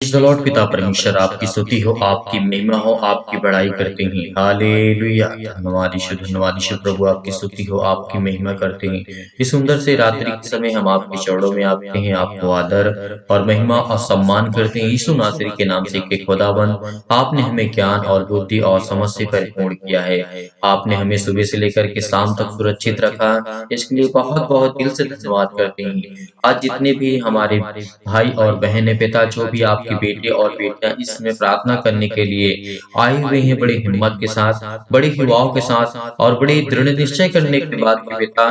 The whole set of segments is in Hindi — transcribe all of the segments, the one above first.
द लॉर्ड पिता परमेश्वर आपकी स्तुति हो, आपकी महिमा हो, आपकी बड़ाई करते हैं। हालेलुया। धन्यवाद यीशु प्रभु, आपकी स्तुति हो, आपकी महिमा करते हैं। इस सुंदर से रात्रि के समय हम आपके चरणों में आते हैं, आपको आदर और महिमा और सम्मान करते हैं यीशु नासरी के नाम से कि खुदाबंद आपने हमें ज्ञान और बुद्धि और समझ से परिपूर्ण किया है। आपने हमें सुबह से लेकर के शाम तक सुरक्षित रखा, इसके लिए बहुत बहुत दिल से धन्यवाद करते हैं। आज जितने भी हमारे भाई और बहनें पिता जो भी आपके बेटे और बेटियां इसमें प्रार्थना करने के लिए आए हुए हैं, बड़ी हिम्मत के साथ, बड़े युवाओं के साथ और बड़े दृढ़ निश्चय करने के बाद कि पिता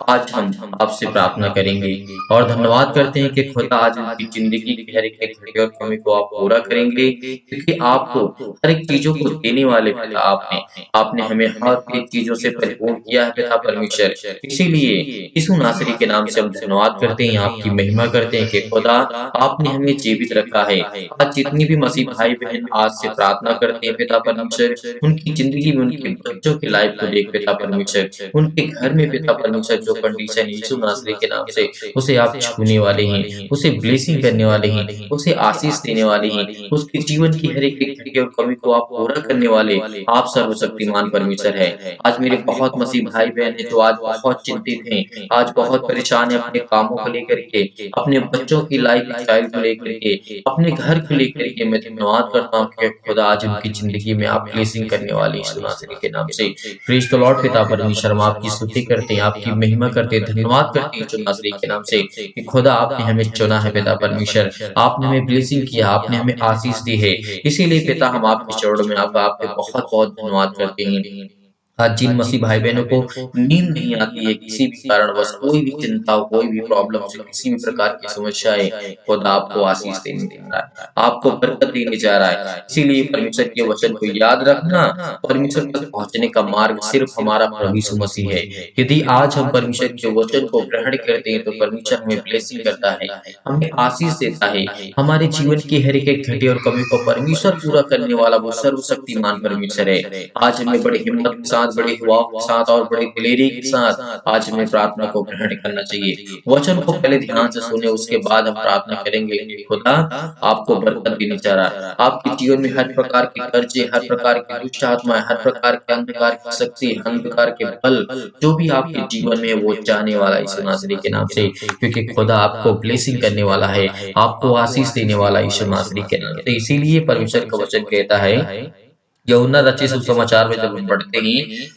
आज हम आपसे प्रार्थना करेंगे और धन्यवाद करते हैं कि खुदा आज उनकी जिंदगी की हर एक घड़ी और कमी को आप पूरा करेंगे, क्योंकि आपको हर एक चीजों को देने वाले पिता आपने आपने हमें हर एक चीजों से परिपूर्ण किया है पिता परमेश्वर। इसीलिए यीशु नासरी के नाम से हम धन्यवाद करते हैं, आपकी महिमा करते हैं कि खुदा आपने हमें जीवित रखा है। आज जितनी भी मसीह भाई बहन आज से प्रार्थना करते हैं पिता परमेश्वर, उनकी जिंदगी में उनके बच्चों की लाइफ को देख पिता परमेश्वर, उनके घर में पिता परमेश्वर जो कंडीशन यीशु नासरी के नाम से उसे आप छूने वाले हैं, उसे ब्लेसिंग करने वाले हैं, उसे आशीष देने वाले हैं, उसके जीवन की हर एक घड़ी और कमी को आप पूरा करने वाले आप सर्वशक्तिमान परमेश्वर है। आज मेरे बहुत मसीह भाई बहन है जो आज बहुत चिंतित हैं, आज बहुत परेशान है अपने कामों को लेकर के, अपने बच्चों की लाइफ स्टाइल को लेकर के, अपने घर को लेकर के। मैं धन्यवाद करता हूँ कि खुदा आज उनकी जिंदगी में आप ब्लेसिंग करने वाले यीशु नासरी के नाम से। प्रेज द लॉर्ड पिता परमेश्वर, हम आपकी स्तुति करते हैं, आपकी महिमा करते हैं, धन्यवाद करते हैं यीशु नासरी के नाम से कि खुदा आपने हमें चुना है पिता परमेश्वर, आपने हमें ब्लेसिंग किया, आपने हमें आशीष दी है। इसीलिए पिता हम आपके चरणों में आपके बहुत बहुत धन्यवाद करते हैं। आज जिन मसीह भाई बहनों को नींद नहीं आती है किसी भी कारणवश, कोई भी चिंता हो, कोई भी प्रॉब्लम से, किसी भी प्रकार की समस्याएं, खुदा आपको आशीष देने जा रहा है, आपको बरकत देने जा रहा है। इसीलिए परमेश्वर के वचन को याद रखना, परमेश्वर तक पहुंचने का मार्ग सिर्फ हमारा प्रभु यीशु मसीह है। यदि आज हम परमेश्वर के वचन को ग्रहण करते हैं तो परमेश्वर हमें ब्लेसिंग करता है, हमें आशीष देता है। हमारे जीवन की हर एक घटी और कमी को परमेश्वर पूरा करने वाला वो सर्वशक्तिमान परमेश्वर है। आज हमें बड़ी हिम्मत के साथ, बड़े दुआओं के साथ और बड़ी दिलेरी के साथ आज हमें प्रार्थना को ग्रहण करना चाहिए। वचन को पहले ध्यान से सुने, उसके बाद हम प्रार्थना करेंगे कि खुदा आपको बरकत देने जा रहा है। आपके जीवन में हर प्रकार के कर्जे, हर प्रकार की दुष्ट आत्माएं, हर प्रकार के अंधकार की शक्ति, अंधकार के बल जो भी आपके जीवन में है वो जाने वाला है यीशु नासरी के नाम से, क्योंकि खुदा आपको ब्लेसिंग करने वाला है, आपको आशीष देने वाला यीशु नासरी के नाम से। इसीलिए परमेश्वर का वचन कहता है, यूहन्ना रचित सुसमाचार में जब हम पढ़ते हैं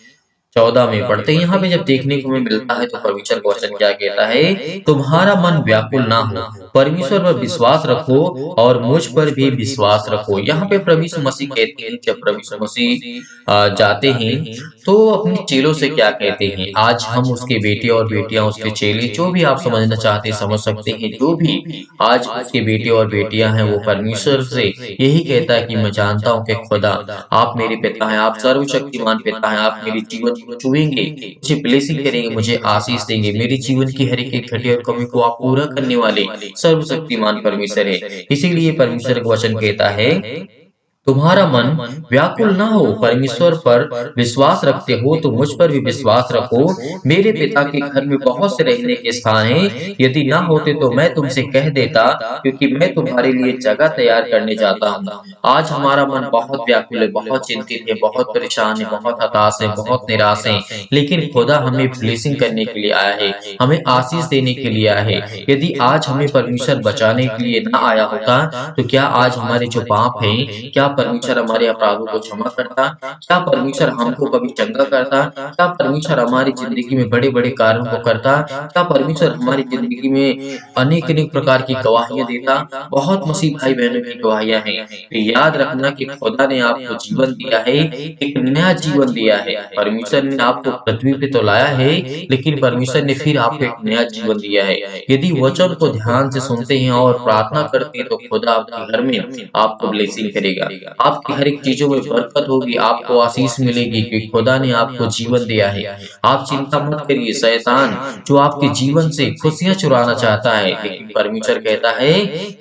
14 में पढ़ते हैं, यहाँ पे जब देखने को हमें मिलता है तो परमेश्वर का वचन क्या कहता है, तुम्हारा मन व्याकुल ना हो, परमेश्वर पर विश्वास रखो और मुझ पर भी विश्वास रखो। यहाँ पे प्रभु यीशु मसीह कहते हैं, जब प्रभु यीशु मसीह जाते हैं तो अपने चेलों से क्या कहते हैं। आज हम उसके बेटे और बेटियां, उसके चेले, जो भी आप समझना चाहते हैं समझ सकते हैं, जो भी आज उसके बेटे और बेटियां हैं वो परमेश्वर से यही कहता है कि मैं जानता हूँ कि खुदा आप मेरे पिता हैं, आप सर्वशक्तिमान पिता हैं, आप मेरे जीवन को छुएंगे, मुझे ब्लेसिंग करेंगे, मुझे आशीष देंगे, मेरे जीवन की हर एक घटी और कमी को आप पूरा करने वाले सर्वशक्तिमान परमेश्वर है। इसीलिए परमेश्वर का वचन कहता है, तुम्हारा मन व्याकुल ना हो, परमेश्वर पर विश्वास रखते हो तो मुझ पर भी विश्वास रखो। मेरे पिता के घर में बहुत से रहने के स्थान हैं, यदि ना होते तो मैं तुमसे कह देता, क्योंकि मैं तुम्हारे लिए जगह तैयार करने जाता हूँ। आज हमारा मन बहुत व्याकुल है, बहुत चिंतित है, बहुत परेशान है, बहुत हताश है, बहुत निराश है, लेकिन खुदा हमें ब्लेसिंग करने के लिए आया है, हमें आशीष देने के लिए आया है। यदि आज हमें परमेश्वर बचाने के लिए ना आया होता तो क्या आज हमारे जो पाप हैं, क्या परमेश्वर हमारे अपराधों को क्षमा करता, क्या परमेश्वर हमको कभी चंगा करता, क्या परमेश्वर हमारी जिंदगी में बड़े बड़े कार्यों को करता, क्या परमेश्वर हमारी जिंदगी में अनेक अनेक प्रकार की गवाहियां देता। बहुत मसीह भाई बहनों की गवाहियां हैं। तो याद रखना कि खुदा ने आपको जीवन दिया है, एक नया जीवन दिया है। परमेश्वर ने आपको पृथ्वी पे तो लाया है, लेकिन परमेश्वर ने फिर आपको एक नया जीवन दिया है। यदि वचन को ध्यान से सुनते हैं और प्रार्थना करते हैं तो खुदा आपके घर में आपको ब्लेसिंग करेगा। आपकी हर एक चीज़ों में बरकत होगी, आपको आशीष मिलेगी क्योंकि खुदा ने आपको जीवन दिया है। आप चिंता मत करिए, शैतान जो आपके जीवन से खुशियाँ चुराना चाहता है, लेकिन परमेश्वर कहता है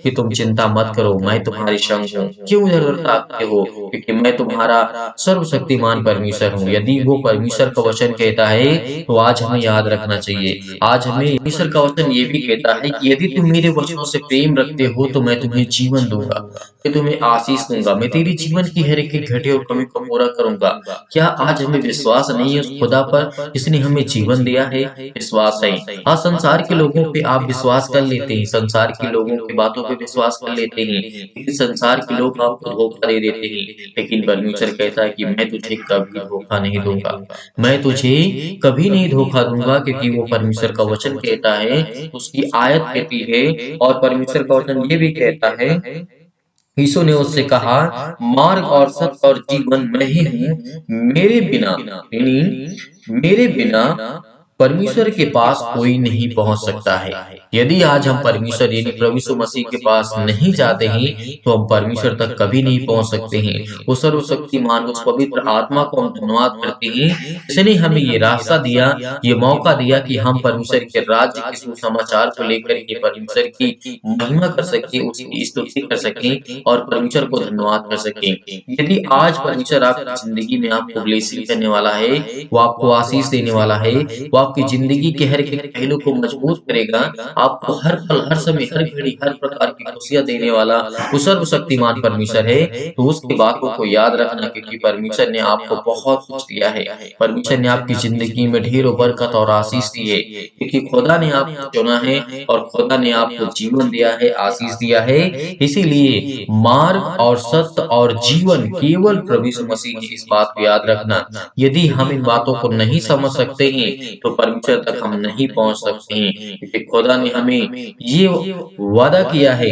कि तुम चिंता मत करो, मैं तुम्हारे संग हूँ। क्यों इधर-उधर ताकते हो? क्योंकि मैं तुम्हारा सर्वशक्तिमान परमेश्वर हूँ। यदि वो परमेश्वर का वचन कहता है, तो आज हमें याद रखना चाहिए। आज हमें परमेश्वर का वचन ये भी कहता है कि यदि तुम मेरे वचनों से प्रेम रखते हो, तो मैं तुम्हें जीवन दूँगा, मैं तुम्हें आशीष दूँगा, मैं तेरी जीवन की हर एक घटी और कमी को पूरा करूँगा। क्या आज हमें विश्वास नहीं है उस खुदा पर जिसने हमें जीवन दिया है? विश्वास है। हाँ, संसार के लोगों पे आप विश्वास कर लेते हैं, संसार के लोगों की बातों पे विश्वास कर लेते हैं, लेकिन संसार के लोग आपको धोखा दे देते हैं। लेकिन परमेश्वर कहता है कि मैं तुझे कभी धोखा नहीं दूँगा। मैं तुझे कभी नहीं धोखा दूँगा क्योंकि वो परमेश्वर का वचन कहता है, उसकी आयत कहती है और परमेश्वर का वचन ये भी कहता है, यीशु ने उससे कहा, मार्ग और सत्य और जीवन मैं ही हूँ, मेरे बिना यानी मेरे बिना परमेश्वर के पास कोई नहीं पहुंच सकता है। यदि आज हम परमेश्वर यानी प्रभु यीशु मसीह के पास नहीं जाते हैं, तो हम परमेश्वर तक कभी नहीं पहुंच सकते हैं। उस सर्वशक्तिमान उस पवित्र आत्मा को हम धन्यवाद करते हैं, जिसने हमें ये रास्ता दिया, ये मौका दिया कि हम परमेश्वर के राज्य के सुसमाचार को लेकर के परमेश्वर की महिमा कर सकें, उसकी स्तुति कर सकें और परमेश्वर को धन्यवाद कर सकें। यदि आज परमेश्वर आपकी जिंदगी में आपको ब्लेसिंग करने वाला है, वो आपको आशीष देने वाला है, वो आपकी जिंदगी के हर एक पहलू को मजबूत करेगा, आपको हर पल, हर समय, हर घड़ी, हर प्रकार की खुशियाँ देने वाला वो सर्वशक्तिमान परमेश्वर है, तो उसकी बातों को याद रखना क्योंकि परमेश्वर ने आपको बहुत कुछ दिया है। परमेश्वर ने आपकी जिंदगी में ढेरों बरकत और आशीष दी है क्योंकि खुदा ने आपको चुना है और खुदा ने आपको जीवन दिया है, आशीष दिया है। इसीलिए मार्ग और सत्य और जीवन केवल प्रभु यीशु मसीह है, इस बात को याद रखना। यदि हम इन बातों को नहीं समझ सकते हैं, तो परमेश्वर तक हम नहीं पहुंच सकते हैं क्योंकि खुदा ने हमें ये वादा किया है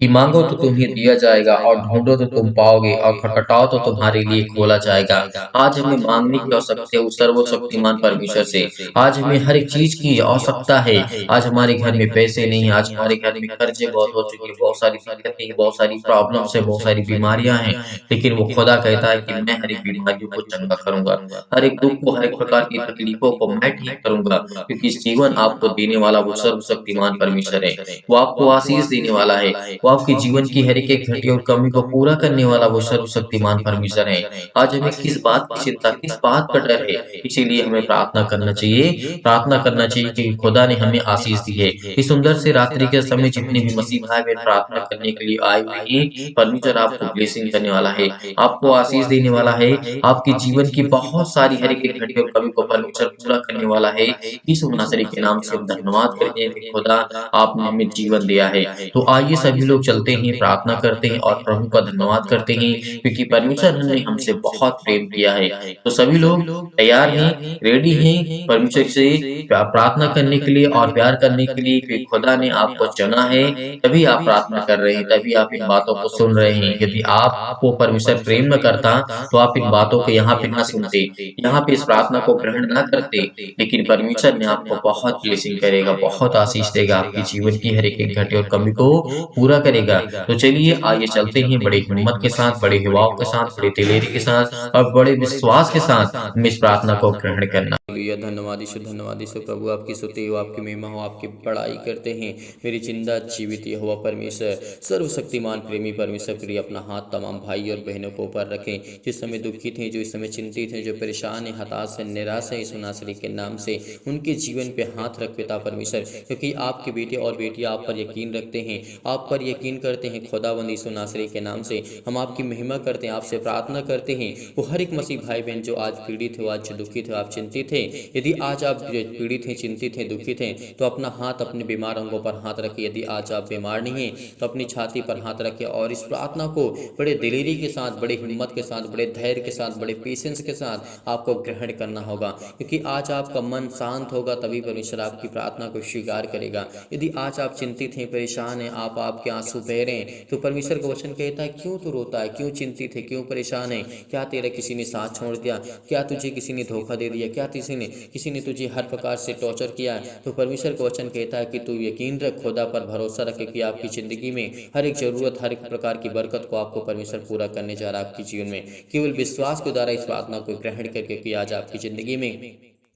कि मांगो तो तुम्हें दिया जाएगा और ढूंढो तो तुम पाओगे और खटखटाओ तो तुम्हारे लिए खोला जाएगा। आज हमें मांगने की आवश्यकता है उस सर्वशक्तिमान परमेश्वर से। आज हमें हर एक चीज की आवश्यकता है। आज हमारे घर में पैसे नहीं, आज हमारे घर में कर्जे बहुत हो चुके हैं, बहुत सारी दिक्कतें हैं, बहुत सारी प्रॉब्लम्स है, बहुत सारी बीमारियां हैं, लेकिन वो खुदा कहता है कि मैं हर एक बीमारियों को चंगा करूंगा, हर एक दुख को, हर एक प्रकार की तकलीफों को मैं ठीक करूंगा क्योंकि जीवन आपको देने वाला वो सर्वशक्तिमान परमेश्वर है। वो आपको आशीष देने वाला है, वो आपके जीवन की हर एक घटी और कमी को पूरा करने वाला वो सर्वशक्तिमान परमेश्वर है। आज हमें किस बात की चिंता, किस बात का डर है? इसीलिए हमें प्रार्थना करना चाहिए, प्रार्थना करना चाहिए कि खुदा ने हमें आशीष दी है। इस सुंदर से रात्रि के समय जितने भी मसीह भाई बहन प्रार्थना करने के लिए आए हुए हैं, परमेश्वर आपको ब्लेसिंग करने वाला है, आपको आशीष देने वाला है, आपके जीवन की बहुत सारी हर एक घटी और कमी को परमेश्वर पूरा करने वाला है। यीशु नासरी के नाम से हम धन्यवाद करते हैं कि खुदा आपने हमें जीवन दिया है। तो आइए सभी लोग चलते हैं, प्रार्थना करते हैं और प्रभु का धन्यवाद करते हैं क्योंकि परमेश्वर ने हमसे बहुत प्रेम किया है। तो सभी लोग तैयार हैं, रेडी हैं परमेश्वर से प्रार्थना करने के लिए और प्यार करने के लिए क्योंकि खुदा ने आपको चुना है, तभी आप प्रार्थना कर रहे हैं, तभी आप इन बातों को सुन रहे हैं। यदि आपको परमेश्वर प्रेम न करता, तो आप इन बातों को यहाँ पे ना सुनते, यहाँ पे इस प्रार्थना को ग्रहण ना करते, लेकिन परमेश्वर ने आपको बहुत ब्लेसिंग करेगा, बहुत आशीष देगा, आपके जीवन की हर एक घटी और कमी को पूरा करेगा। तो चलिए आइए चलते हैं बड़े हिम्मत के साथ, बड़े हिवाव के साथ, बड़े दिलेरी के साथ और बड़े विश्वास के साथ हम इस प्रार्थना को ग्रहण करना। धन्यवाद यीशु प्रभु, आपकी स्तुति हो, आपकी महिमा हो, आपकी बड़ाई करते हैं। मेरी जिंदा जीवित यहोवा परमेश्वर सर्वशक्तिमान प्रेमी परमेश्वर के लिए अपना हाथ तमाम भाई और बहनों को ऊपर रखें जिस समय दुखित हैं, जो इस समय चिंतित हैं, जो परेशान हैं, हताश हैं, निराश हैं, यीशु नासरी के नाम से उनके जीवन पे हाथ रख पिता परमेश्वर, क्योंकि आपके बेटे और बेटियां आप पर यकीन रखते हैं, आप पर यकीन करते हैं। खुदावंद यीशु नासरी के नाम से हम आपकी महिमा करते हैं, आपसे प्रार्थना करते हैं। वो हर एक मसीह भाई बहन जो आज पीड़ित हो, आज दुखित हो, आप चिंतित हैं, यदि आज आप पीड़ित हैं, चिंतित हैं, दुखित हैं, तो अपना हाथ अपने बीमार अंगों पर हाथ रखिए। यदि आज आप बीमार नहीं हैं, तो अपनी छाती पर हाथ रखिए और इस प्रार्थना को बड़े दिलेरी के साथ, बड़े हिम्मत के साथ, बड़े धैर्य के साथ, बड़े पेशेंस के साथ आपको ग्रहण करना होगा, क्योंकि आज आपका मन शांत होगा, तभी परमेश्वर आपकी प्रार्थना को स्वीकार करेगा। यदि आज आप चिंतित हैं, परेशान हैं, आप आपके आंसू बह रहे हैं, तो परमेश्वर का वचन कहता है क्यों तू रोता है, क्यों चिंतित है, क्यों परेशान है? क्या तेरा किसी ने साथ छोड़ दिया? क्या तुझे किसी ने धोखा दे दिया? क्या किसी ने तुझे हर प्रकार से टॉर्चर किया है? तो परमेश्वर का वचन कहता है कि तू यकीन रख, खुदा पर भरोसा रखे कि आपकी ज़िंदगी में हर एक ज़रूरत, हर एक प्रकार की बरकत को आपको परमेश्वर पूरा करने जा रहा है आपके जीवन में। केवल विश्वास के द्वारा इस प्रार्थना को ग्रहण करके कि आज आपकी ज़िंदगी में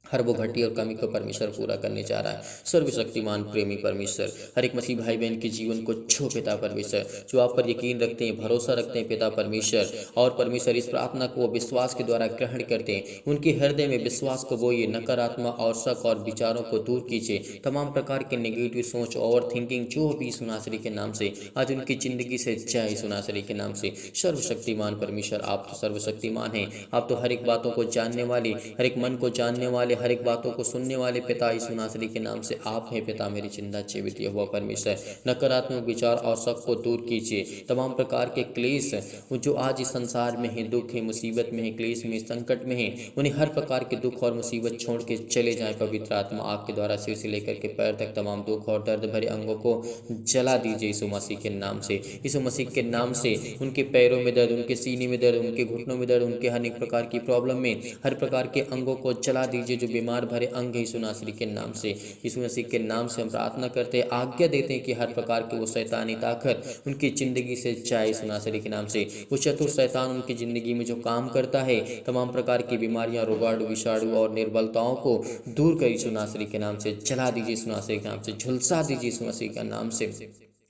हर वो घटी और कमी को परमेश्वर पूरा करने जा रहा है। सर्वशक्तिमान प्रेमी परमेश्वर हर एक मसीह भाई बहन के जीवन को छो पिता परमेश्वर, जो आप पर यकीन रखते हैं, भरोसा रखते हैं पिता परमेश्वर, और परमेश्वर इस प्रार्थना को विश्वास के द्वारा ग्रहण करते हैं। उनके हृदय में विश्वास को बोइए, नकारात्मक और शक और विचारों को दूर कीजिए। तमाम प्रकार के नेगेटिव सोच, ओवर थिंकिंग जो भी यीशु नासरी के नाम से आज उनकी ज़िंदगी से जाए यीशु नासरी के नाम से। सर्वशक्तिमान परमेश्वर आप तो सर्वशक्तिमान हैं, आप तो हर एक बातों को जानने वाले, हर एक मन को जानने वाले, हर एक बातों को सुनने वाले पिता यीशु नासरी के नाम से आप हैं पिता मेरी जिंदा जीवित हुआ परमेश्वर। नकारात्मक विचार और शक को दूर कीजिए। तमाम प्रकार के क्लेश जो आज इस संसार में है, दुख है, मुसीबत में है, क्लेश में, संकट में है, उन्हें हर प्रकार के दुख और मुसीबत छोड़ के चले जाएं। पवित्र आत्मा आपके द्वारा सिर से लेकर के पैर तक तमाम दुख और दर्द भरे अंगों को जला दीजिए यीशु मसीह के नाम से। यीशु मसीह के नाम से उनके पैरों में दर्द, उनके सीने में दर्द, उनके घुटनों में दर्द, उनके हर एक प्रकार की प्रॉब्लम में हर प्रकार के अंगों को जला दीजिए जो बीमार भरे अंग है यीशु नासरी के नाम से। यीशु मसीह के नाम से हम प्रार्थना करते हैं, आज्ञा देते हैं कि हर प्रकार के वो शैतानी ताकत उनकी ज़िंदगी से जाए यीशु नासरी के नाम से। वो चतुर शैतान उनकी ज़िंदगी में जो काम करता है, तमाम प्रकार की बीमारियां, रोगाणु, विषाणु और निर्बलताओं को दूर कर यीशु नासरी के नाम से जला दीजिए यीशु नासरी के नाम से, झुलसा दीजिए यीशु मसीह के नाम से।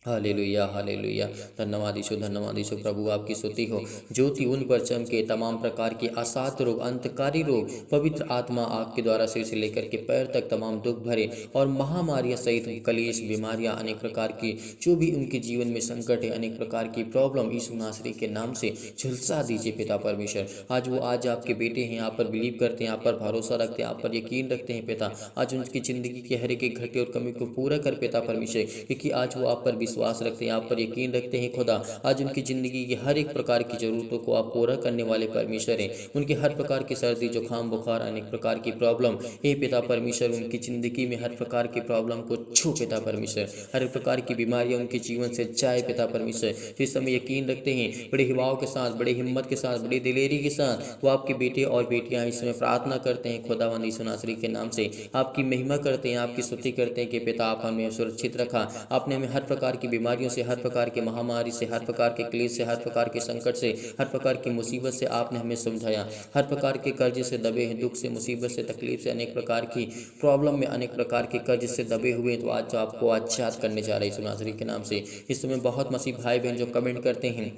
Hallelujah hallelujah. धन्यवाद यीशु प्रभु आपकी स्तुति हो। ज्योति उन पर चमके, तमाम प्रकार के असाध्य रोग, अंतकारी रोग, पवित्र आत्मा आपके द्वारा सिर से लेकर के पैर तक तमाम दुख भरे और महामारियां सहित कलेश, बीमारियां, अनेक प्रकार की जो भी उनके जीवन में संकट है, अनेक प्रकार की प्रॉब्लम यीशु नासरी के नाम से झुलसा दीजिए पिता परमेश्वर। आज आपके बेटे हैं, आप पर बिलीव करते हैं, आप पर भरोसा रखते हैं, आप पर यकीन रखते हैं पिता। आज उनकी ज़िंदगी के हर एक घटे और कमी को पूरा कर पिता परमेश्वर, क्योंकि आज वो आप पर विश्वास रखते हैं, आप पर यकीन रखते हैं खुदा। आज उनकी ज़िंदगी की हर एक प्रकार की ज़रूरतों को आप पूरा करने वाले परमेश्वर हैं। उनके हर प्रकार की सर्दी, जुकाम, बुखार, अनेक प्रकार की प्रॉब्लम हे पिता परमेश्वर, उनकी ज़िंदगी में हर प्रकार की प्रॉब्लम को छू पिता परमेश्वर। हर प्रकार की बीमारियां उनके जीवन से जाए पिता परमेश्वर। जिस समय यकीन रखते हैं, बड़े हिवाओं के साथ, बड़े हिम्मत के साथ, बड़ी दिलेरी के साथ वो आपके बेटे और बेटियां इस समय प्रार्थना करते हैं खुदावंद यीशु नासरी के नाम से। आपकी महिमा करते हैं, आपकी स्तुति करते हैं कि पिता आप हमें सुरक्षित रखा, आपने हमें हर प्रकार की बीमारियों से, हर प्रकार के महामारी से, हर प्रकार के क्लेश से, हर प्रकार के संकट से, हर प्रकार की मुसीबत से आपने हमें समझाया। हर प्रकार के कर्ज से दबे हैं, दुख से, मुसीबत से, तकलीफ से, अनेक प्रकार की प्रॉब्लम में, अनेक प्रकार के कर्ज से दबे हुए हैं, तो आज आपको आजाद करने जा रहे हैं यीशु नासरी के नाम से। इस समय बहुत मसीह भाई बहन जो कमेंट करते हैं,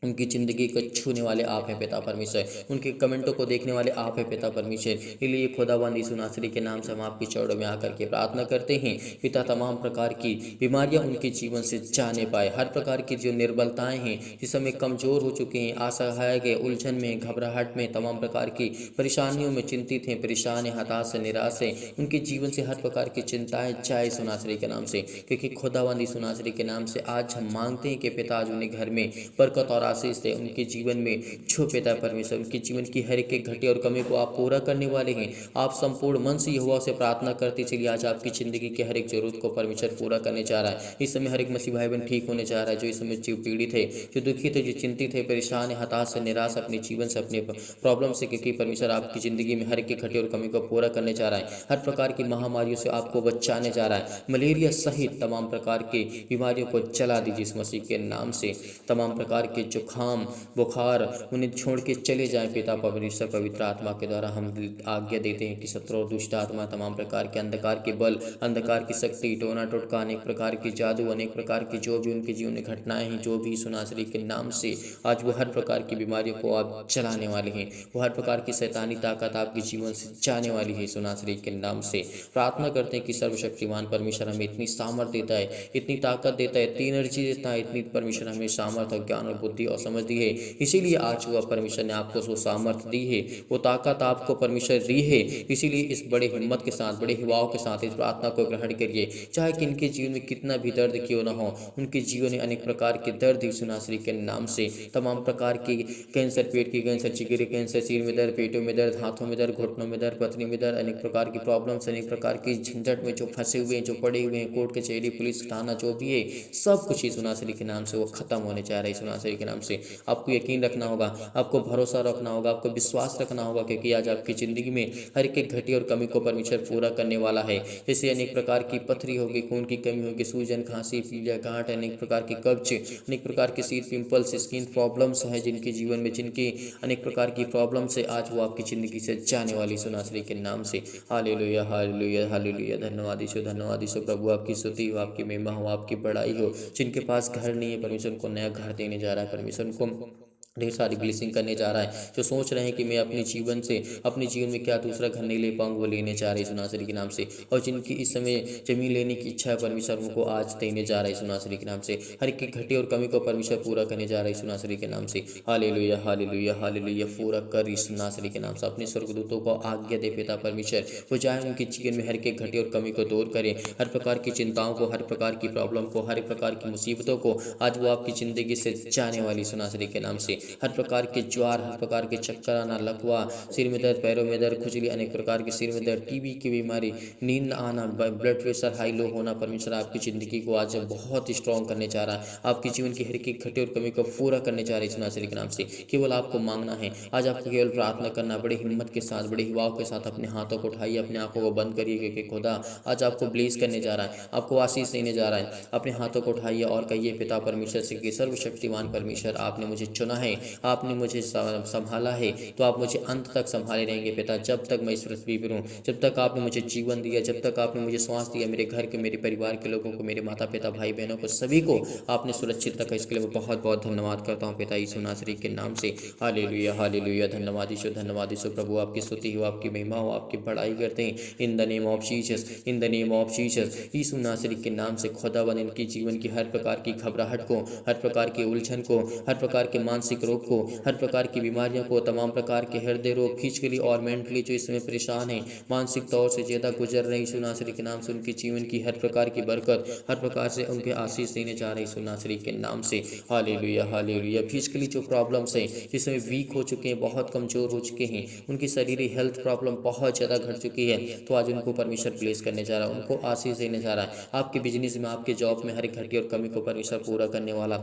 उनकी ज़िंदगी को छूने वाले आप हैं पिता परमेश्वर, उनके कमेंटों को देखने वाले आप हैं पिता परमेश्वर। इसलिए खुदावंद यीशु नासरी के नाम से हम आपकी चौड़ों में आकर के प्रार्थना करते हैं पिता, तमाम प्रकार की बीमारियां उनके जीवन से जाने पाए। हर प्रकार की जो निर्बलताएं हैं, इस समय कमज़ोर हो चुके हैं, असहाय के, उलझन में, घबराहट में, तमाम प्रकार की परेशानियों में चिंतित हैं, परेशान हैं, हताश है, निराश है, उनके जीवन से हर प्रकार की चिंताएं जाए यीशु नासरी के नाम से। क्योंकि खुदावंद यीशु नासरी के नाम से आज हम मांगते हैं कि पिता आज उन्हें घर में बरकत और आशीष दे, उनके जीवन में छो पिता परमेश्वर, उनके जीवन की हर एक घटे और कमी को आप पूरा करने वाले हैं। आप संपूर्ण मन से यहोवा से प्रार्थना करते चलिए, आज आपकी ज़िंदगी के हर एक जरूरत को परमेश्वर पूरा करने जा रहा है। इस समय हर एक मसीह भाई बहन ठीक होने जा रहा है, जो इस समय जीव पीड़ित है, जो दुखित है, जो चिंतित है, परेशान है, हताश है, निराश अपने जीवन से, अपने प्रॉब्लम से, क्योंकि परमेश्वर आपकी ज़िंदगी में हर एक घटे और कमी को पूरा करने जा रहा है। हर प्रकार की महामारियों से आपको बचाने जा रहा है। मलेरिया सहित तमाम प्रकार की बीमारियों को चला दीजिए इस मसीह के नाम से। तमाम प्रकार के जुकाम, बुखार उन्हें छोड़ के चले जाएं पिता परमेश्वर। पवित्र आत्मा के द्वारा हम आज्ञा देते हैं कि शत्रु और दुष्ट आत्मा, तमाम प्रकार के अंधकार के बल, अंधकार की शक्ति, टोना टोटका, अनेक प्रकार की जादू, अनेक प्रकार की जो भी उनके जीवन में घटनाएं हैं, जो भी यीशु नासरी के नाम से आज वो हर प्रकार की बीमारियों को आप चलाने वाले हैं। वो हर प्रकार की शैतानी ताकत आपके जीवन से जाने वाली है यीशु नासरी के नाम से। प्रार्थना करते हैं कि सर्वशक्तिमान परमेश्वर हमें इतनी सामर्थ देता है, इतनी ताकत देता है, इतनी एनर्जी देता है, इतनी परमेश्वर हमें सामर्थ और ज्ञान और बुद्धि और समझ दी है। इसीलिए आज वो परमेश्वर ने आपको वो सामर्थ्य दी है, वो ताकत आपको परमेश्वर दी है। इसीलिए इस बड़े हिम्मत के साथ, बड़े हिवाओं के साथ इस प्रार्थना को ग्रहण करिए। चाहे कि इनके जीवन में कितना भी दर्द क्यों ना हो, उनके जीवन में अनेक प्रकार के दर्द यीशु नासरी के नाम से, तमाम प्रकार के कैंसर, पेट की कैंसर, जिगर कैंसर, सिर में दर्द, पेटों में दर्द, हाथों में दर्द, घुटनों में दर्द, पथरी में दर्द, अनेक प्रकार की प्रॉब्लम्स, अनेक प्रकार की झंझट में जो फंसे हुए हैं, जो पड़े हुए हैं, कोर्ट कचहरी, पुलिस थाना, जो भी है, सब कुछ यीशु नासरी के नाम से वो खत्म होने जा रहा है। यीशु नासरी के नाम से आपको यकीन रखना होगा, आपको भरोसा रखना होगा, आपको विश्वास रखना होगा, क्योंकि आज आपकी ज़िंदगी में हर एक घटी और कमी को परमेश्वर पूरा करने वाला है। जैसे अनेक प्रकार की पथरी होगी, खून की कमी होगी, सूजन, खांसी, पीलिया, गांठ, अनेक प्रकार की कब्ज, अनेक प्रकार के सीट पिंपल्स, स्किन प्रॉब्लम्स हैं जिनके जीवन में, जिनकी अनेक प्रकार की प्रॉब्लम्स है, आज वो आपकी ज़िंदगी से जाने वाली यीशु नासरी के नाम से। Hallelujah, hallelujah, hallelujah. धन्यवाद यीशु, धन्यवाद यीशु। प्रभु आपकी स्तुति हो, आपकी महिमा हो, आपकी बड़ाई हो। जिनके पास घर नहीं है, परमेश्वर उनको नया घर देने जा रहा है। परमेश्वर उनको ढेर सारी ब्लेसिंग करने जा रहा है। जो सोच रहे हैं कि मैं अपने जीवन से, अपने जीवन में क्या दूसरा घर नहीं ले पाऊंगा, वो लेने जा रहे हैं यीशु नासरी के नाम से। और जिनकी इस समय जमीन लेने की इच्छा है, परमेश्वर उनको आज देने जा रहा है यीशु नासरी के नाम से। हर एक की घटी और कमी को परमेश्वर पूरा करने जा रहा है यीशु नासरी के नाम से। Hallelujah, hallelujah, hallelujah. पूरा कर यीशु नासरी के नाम से। अपने स्वर्गदूतों को आज्ञा दे पिता परमेश्वर, वो चाहे उनके जीवन में हर एक घटी और कमी को दूर करें, हर प्रकार की चिंताओं को, हर प्रकार की प्रॉब्लम को, हर प्रकार की मुसीबतों को आज वो आपकी ज़िंदगी से जाने वाली यीशु नासरी के नाम से। हर प्रकार के ज्वार, हर प्रकार के चक्कर आना, लकवा, सिर में दर्द, पैरों में दर्द, खुजली, अनेक प्रकार के सिर में दर्द, टीबी की बीमारी, नींद न आना, ब्लड प्रेशर हाई लो होना, परमेश्वर आपकी ज़िंदगी को आज बहुत स्ट्रॉन्ग करने जा रहा है। आपके जीवन की हर एक घटी और कमी को पूरा करने जा रहा है यीशु नासरी के नाम से। केवल आपको मांगना है, आज आपको केवल प्रार्थना करना, बड़ी हिम्मत के साथ, बड़े हिवाओं के साथ अपने हाथों को उठाइए, अपने आंखों को बंद करिए, क्योंकि खुदा आज आपको ब्लेस करने जा रहा है, आपको आशीष देने जा रहा है। अपने हाथों को उठाइए और कहिए पिता परमेश्वर से कि सर्वशक्तिमान परमेश्वर, आपने मुझे चुना है, आपने मुझे संभाला है, तो आप मुझे अंत तक संभाले रहेंगे पिता। जब तक मैं इस पृथ्वी पर हूँ, जब तक आपने मुझे जीवन दिया, जब तक आपने मुझे श्वास दिया, मेरे घर के, मेरे परिवार के लोगों को, मेरे माता पिता, भाई बहनों को, सभी को आपने सुरक्षित रखा। इसके लिए मैं बहुत बहुत धन्यवाद करता हूँ पिता यीशु नासरी के नाम से। Hallelujah, hallelujah. धन्यवाद यीशु, धन्यवाद यीशु। प्रभु आपकी स्तुति हो, आपकी महिमा हो, आपकी बड़ाई करते हैं in the name of Jesus, in the name of Jesus. Yeshu नासरी के नाम से खुदावन इनकी जीवन की हर प्रकार की घबराहट को, हर प्रकार की उलझन को, हर प्रकार के मानसिक रोग को, हर प्रकार की बीमारियों को, तमाम प्रकार के हृदय रोग, फिजिकली और मेंटली जो इसमें परेशान है, मानसिक तौर से ज़्यादा गुजर रहे यीशु नासरी के नाम से, उनके जीवन की हर प्रकार की बरकत, हर प्रकार से उनके आशीष देने जा रहे यीशु नासरी के नाम से। Hallelujah, hallelujah. फिजिकली जो प्रॉब्लम्स हैं, जिसमें वीक हो चुके हैं, बहुत कमज़ोर हो चुके हैं, उनकी शरीरी हेल्थ प्रॉब्लम बहुत ज़्यादा घट चुकी है, तो आज उनको परमेश्वर ब्लेस करने जा रहा है, उनको आशीष देने जा रहा है। आपके बिजनेस में, आपके जॉब में हर एक घटी और कमी को परमेश्वर पूरा करने वाला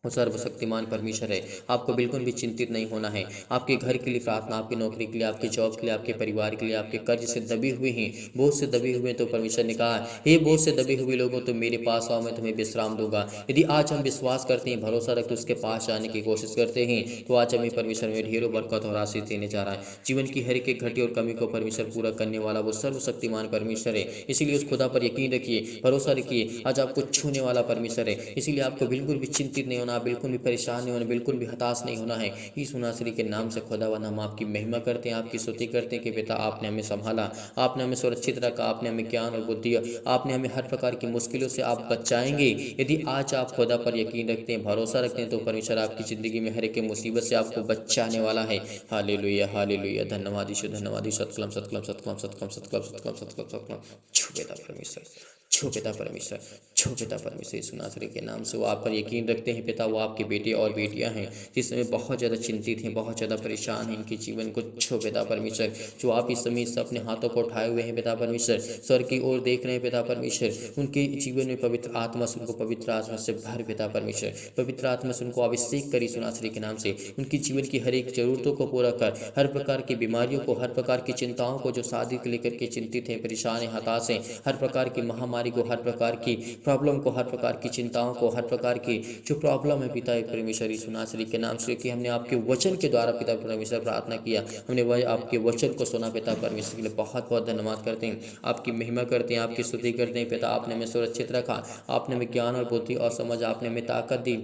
वो सर्वशक्तिमान परमेश्वर है। आपको बिल्कुल भी चिंतित नहीं होना है। आपके घर के लिए प्रार्थना, आपकी नौकरी के लिए, आपके जॉब के लिए, आपके परिवार के लिए, आपके कर्ज से दबे हुए हैं, बोझ से दबे हुए हैं, तो परमेश्वर ने कहा, हे बोझ से दबे हुए लोगों, तो मेरे पास आओ, मैं तुम्हें विश्राम दूंगा। यदि आज हम विश्वास करते हैं, भरोसा रखते उसके पास जाने की कोशिश करते हैं, तो आज हमें परमेश्वर में ढेरों बरकत और आशीष देने जा रहा है। जीवन की हर एक घटी और कमी को परमेश्वर पूरा करने वाला वो सर्वशक्तिमान परमेश्वर है। इसीलिए उस खुदा पर यकीन रखिए, भरोसा रखिए। आज आपको छूने वाला परमेश्वर है, इसीलिए आपको बिल्कुल भी चिंतित नहीं होना, बिल्कुल भी परेशान नहीं होना, बिल्कुल भी हताश नहीं होना है। यीशु नासरी के नाम से खुदावन हम आपकी महिमा करते हैं, आपकी स्तुति करते हैं कि पिता आपने हमें संभाला, आपने हमें सुरक्षित रखा, आपने हमें ज्ञान और बुद्धि, आपने हमें हर प्रकार की मुश्किलों से आप बचाएंगे। यदि आज आप खुदा पर यकीन रखते हैं, भरोसा रखते हैं, तो परमेश्वर आपकी ज़िंदगी में हर एक मुसीबत से आपको बचाने वाला है। Hallelujah, hallelujah. धन्यवाद यीशु, धन्यवाद यीशु। सतकलम, सतकलम, सतकलम, सतकलम, सतकलम, सतकलम, सतकलम, सतकलम। छू पिता परमेश्वर, छू पिता परमेश्वर, छू पिता परमेश्वर। यीशु नासरी के नाम से वो आप पर यकीन रखते हैं पिता, वो आपके बेटे और बेटियां हैं जिसमें बहुत ज़्यादा चिंतित हैं, बहुत ज़्यादा परेशान हैं, इनके जीवन को छू पिता परमेश्वर। जो आप इस समय से अपने हाथों को उठाए हुए हैं पिता परमेश्वर, स्वर की ओर देख रहे हैं पिता परमेश्वर, उनके जीवन में पवित्र आत्मा से, उनको पवित्र आत्मा से भर पिता परमेश्वर, पवित्र आत्मा से उनको अभिषेक करी यीशु नासरी के नाम से। उनकी जीवन की हर एक जरूरतों को पूरा कर, हर प्रकार की बीमारियों को, हर प्रकार की चिंताओं को, जो शादी को लेकर के चिंतित हैं, परेशान हैं, हताश हैं, हर प्रकार की महामारी को, हर प्रकार की प्रॉब्लम को, हर प्रकार की चिंताओं को, हर प्रकार की जो प्रॉब्लम है पिता परमेश्वर यीशु नासरी के नाम से, कि हमने आपके वचन के द्वारा पिता परमेश्वर प्रार्थना किया, हमने वह आपके वचन को सुना पिता परमेश्वर के लिए बहुत बहुत धन्यवाद करते हैं, आपकी महिमा करते हैं, आपकी स्तुति करते हैं पिता। आपने हमें सुरक्षित रखा, आपने हमें ज्ञान और बुद्धि और समझ, आपने हमें ताकत दी,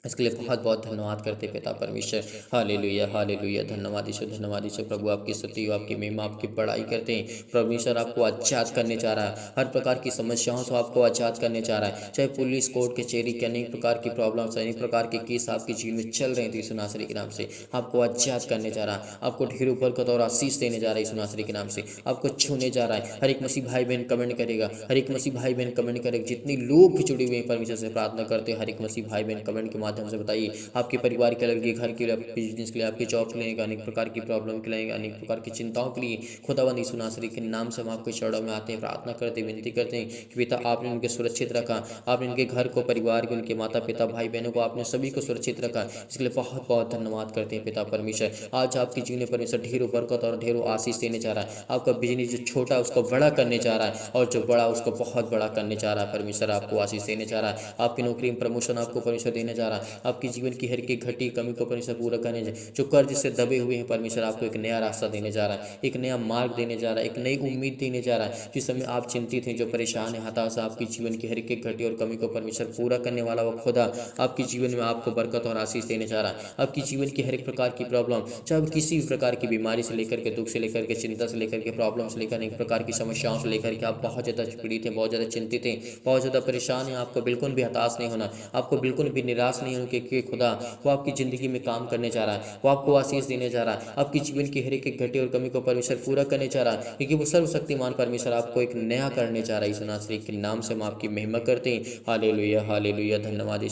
इसके लिए बहुत बहुत धन्यवाद करते पिता परमेश्वर। हालेलुया हालेलुया, धन्यवाद ईश्वर प्रभु, आपकी स्तुति हो, आपकी महिमा, आपकी बड़ाई करते हैं। परमेश्वर आपको आजाद करने जा रहा है, हर प्रकार की समस्याओं से आपको आजाद करने जा रहा है। चाहे पुलिस कोर्ट कचहरी के अनेक प्रकार की प्रॉब्लम्स, अनेक प्रकार के केस आपके जीवन में चल रहे थे, यीशु नासरी के नाम से आपको आजाद करने जा रहा है। आपको ढेरों बरकत और आशीष देने जा रहा है यीशु नासरी के नाम से, आपको छूने जा रहा है। हर एक मसीह भाई बहन कमेंट करेगा, हर एक मसीह भाई बहन कमेंट करेगा। जितनी लोग भी जुड़े हुए हैं परमेश्वर से प्रार्थना करते हैं, हर एक मसीह भाई बहन कमेंट के माध्यम से बताइए आपके परिवार के लिए, घर के लिए, आपके बिजनेस के लिए, आपके जॉब के लिए, अनेक प्रकार की प्रॉब्लम के लिए, अनेक प्रकार की चिंताओं के लिए खुदावंद यीशु नासरी के नाम से हम आपके चरणों में आते हैं, प्रार्थना करते हैं, विनती करते हैं कि पिता आपने उनके सुरक्षित रखा, आपने उनके घर को, परिवार को, उनके माता पिता भाई बहनों को आपने सभी को सुरक्षित रखा। इसके लिए बहुत बहुत धन्यवाद करते हैं पिता परमेश्वर। आज आपकी जीवन में परमेश्वर ढेरों बरकत और ढेरों आशीष देने जा रहा है। आपका बिजनेस जो छोटा है उसको बड़ा करने जा रहा है, और जो बड़ा उसको बहुत बड़ा करने जा रहा है। परमेश्वर आपको आशीष देने जा रहा है, आपकी नौकरी में प्रमोशन आपको परमेश्वर देने जा रहा है, आपकी जीवन की हर एक घटी कमी को परमेश्वर पूरा करने जा, जो कर्ज से दबे हुए हैं परमेश्वर आपको एक नया रास्ता देने जा रहा है, एक नया मार्ग देने जा रहा है, एक नई उम्मीद देने जा रहा है। जिस समय आप चिंतित हैं, जो परेशान है, हताश, आपकी जीवन की हर एक घटी और कमी को परमेश्वर पूरा करने वाला वो खुदा आपके जीवन में आपको बरकत और आशीष देने जा रहा है। आपकी जीवन की हर एक प्रकार की प्रॉब्लम, चाहे किसी भी प्रकार की बीमारी से लेकर के, दुख से लेकर के, चिंता से लेकर के, प्रॉब्लम से लेकर, एक प्रकार की समस्याओं से लेकर के आप बहुत ज़्यादा पीड़ित हैं, बहुत ज़्यादा चिंतित हैं, बहुत ज़्यादा परेशान हैं, आपको बिल्कुल भी हताश नहीं होना, आपको बिल्कुल भी निराश नहीं होना, क्योंकि खुदा वो आपकी ज़िंदगी में काम करने जा रहा है, वो आपको आशीष देने जा रहा है, आपकी जीवन की हर एक घटी और कमी को परमेश्वर पूरा करने जा रहा है, क्योंकि वो सर्वशक्तिमान परमेश्वर आपको एक नया करने जा रहा है। यीशु नासरी के नाम से हम आपकी महिमा करते हैं। हालेलुया हालेलुया, धन्यवाद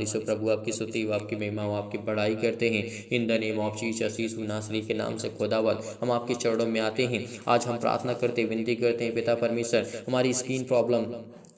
यीशु प्रभु, आपकी स्तुति हो, आपकी महिमा हो, आपकी बड़ाई करते हैं। In the name of Jesus, Yeshu नासरी के नाम से खुदावंद हम आपके चरणों में आते हैं। आज हम प्रार्थना करते, विनती करते हैं पिता परमेश्वर, हमारी स्किन प्रॉब्लम,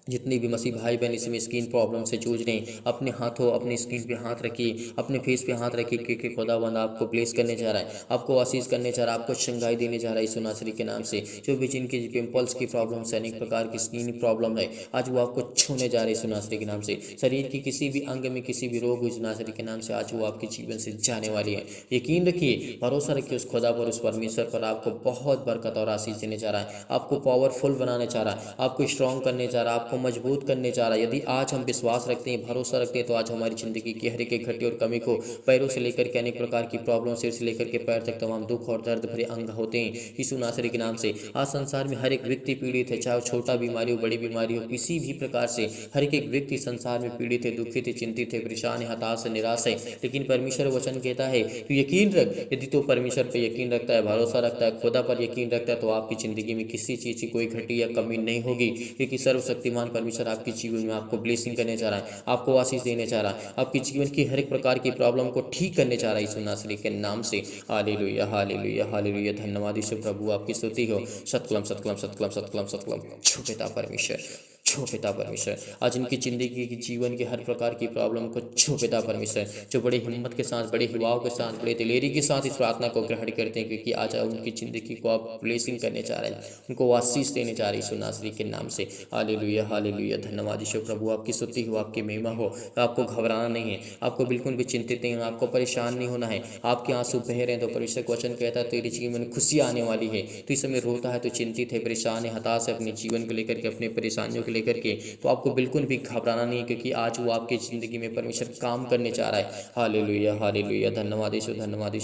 जितनी भी मसीह भाई बहन इसमें स्किन प्रॉब्लम से जूझ रहे हैं, अपने हाथों, अपनी स्किन पे हाथ रखिए, अपने फेस पे हाथ रखिए, क्योंकि खुदावंद आपको ब्लेस करने जा रहा है, आपको आशीष करने जा रहा है, आपको शंगाई देने जा रहा है यीशु नासरी के नाम से। जो भी जिनकी पिंपल्स की प्रॉब्लम है, अनेक प्रकार की स्किन प्रॉब्लम है, आज वो आपको छूने जा रहे हैं यीशु नासरी के नाम से। शरीर की किसी भी अंग में किसी भी रोग यीशु नासरी के नाम से आज वो आपके जीवन से जाने वाली है। यकीन रखिए, भरोसा रखिए उस खुदा पर, उस परमेश्वर पर, आपको बहुत बरकत और आशीष देने जा रहा है, आपको पावरफुल बनाने जा रहा है, आपको स्ट्रॉन्ग करने जा रहा है, आपको मजबूत करने जा रहा है। यदि आज हम विश्वास रखते हैं, भरोसा रखते हैं, तो आज हमारी जिंदगी की हर एक घटी और कमी को, पैरों से लेकर के अनेक प्रकार की प्रॉब्लम, सिर से लेकर के पैर तक तमाम दुख और दर्द भरे अंग होते हैं यीशु नासरी के नाम से। आज संसार में हर एक व्यक्ति पीड़ित है, चाहे वो छोटा बीमारी हो, बड़ी बीमारी हो, किसी भी प्रकार से हर एक व्यक्ति संसार में पीड़ित है, दुखित है, चिंतित है, परेशान है, हताश है, निराश है। लेकिन परमेश्वर वचन कहता है कि यकीन रख, यदि तो परमेश्वर पर यकीन रखता है, भरोसा रखता है, खुदा पर यकीन रखता है, तो आपकी जिंदगी में किसी चीज़ की कोई घटी या कमी नहीं होगी, क्योंकि सर्वशक्तिमान परमेश्वर आपके जीवन में आपको ब्लेसिंग करने जा रहा है, आपको आशीष देने जा रहा है, आपके जीवन की हर एक प्रकार की प्रॉब्लम को ठीक करने जा रहा है यीशु नासरी के नाम से। हालेलुया हालेलुया हालेलुया, धन्यवाद यीशु प्रभु, आपकी स्तुति हो। सतकलम सतकलम सतकलम सतकलम सतकलम, छो पिता परमेश्वर, छो पिता परमेश्वर। आज इनकी जिंदगी की जीवन की हर प्रकार की प्रॉब्लम को छो पिता परमेश्वर, जो बड़ी हिम्मत के साथ, बड़े युवाओं के साथ, बड़े दिलेरी के साथ इस प्रार्थना को ग्रहण करते हैं, क्योंकि आज उनकी जिंदगी को आप ब्लेसिंग करने जा रहे हैं, उनको आशीष देने जा रहे हैं यीशु नासरी के नाम से। हालेलुया हालेलुया, धन्यवाद यीशु प्रभु, आपकी स्तुति हो, आपकी महिमा हो। आपको घबराना नहीं है, आपको बिल्कुल भी चिंतित नहीं होना, आपको परेशान नहीं होना है। आपके आंसू बह रहे हैं, तो परमेश्वर का वचन कहता है तेरे जीवन में खुशी आने वाली है। तो इस समय रोता है, तो चिंतित है, परेशान है, हताश है अपने जीवन को लेकर के, अपने परेशानियों को लेकर के, तो आपको बिल्कुल भी घबराना नहीं है, क्योंकि आज वो आपकी ज़िंदगी में परमेश्वर काम करने जा रहा है। हालेलुया हालेलुया, धन्यवाद यीशु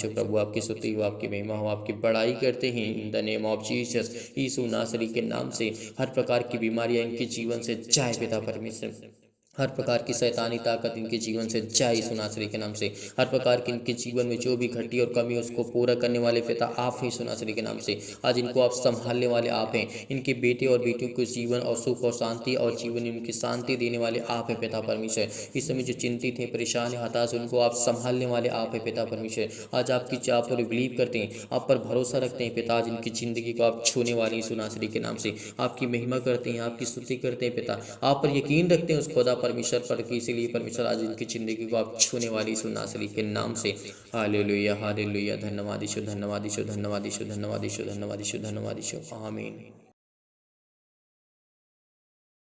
प्रभु, आपकी स्तुति हो, आपकी महिमा हो, आपकी बड़ाई करते हैं in the name of Jesus, Yeshu नासरी के नाम से। हर प्रकार की बीमारियां इनके जीवन से जाए पिता परमेश्वर, हर प्रकार की शैतानी ताकत इनके जीवन से जाए यीशु नासरी के नाम से। हर प्रकार की इनके जीवन में जो भी घटी और कमी है उसको पूरा करने वाले पिता आप हैं यीशु नासरी के नाम से। आज इनको आप संभालने वाले आप हैं, इनके बेटे और बेटियों को जीवन और सुख और शांति और जीवन में उनकी शांति देने वाले आप हैं पिता परमेश्वर। इस समय जो चिंतित हैं, परेशान है, हताश, उनको आप संभालने वाले आप हैं पिता परमेश्वर। आज आपकी चाह पर बिलीव करते हैं, आप पर भरोसा रखते हैं पिता, आज इनकी ज़िंदगी को आप छूने वाले यीशु नासरी के नाम से। आपकी महिमा करते हैं, आपकी स्तुति करते हैं पिता, आप पर यकीन रखते हैं उस खुदा परमेश्वर पर, कि इसीलिए परमेश्वर आज इनकी जिंदगी को आप छूने वाली यीशु नासरी के नाम से। हालेलुया हालेलुया, धन्यवाद यीशु, धन्यवाद यीशु, धन्यवाद यीशु, धन्यवाद यीशु, धन्यवाद यीशु, धन्यवाद यीशु, आमीन।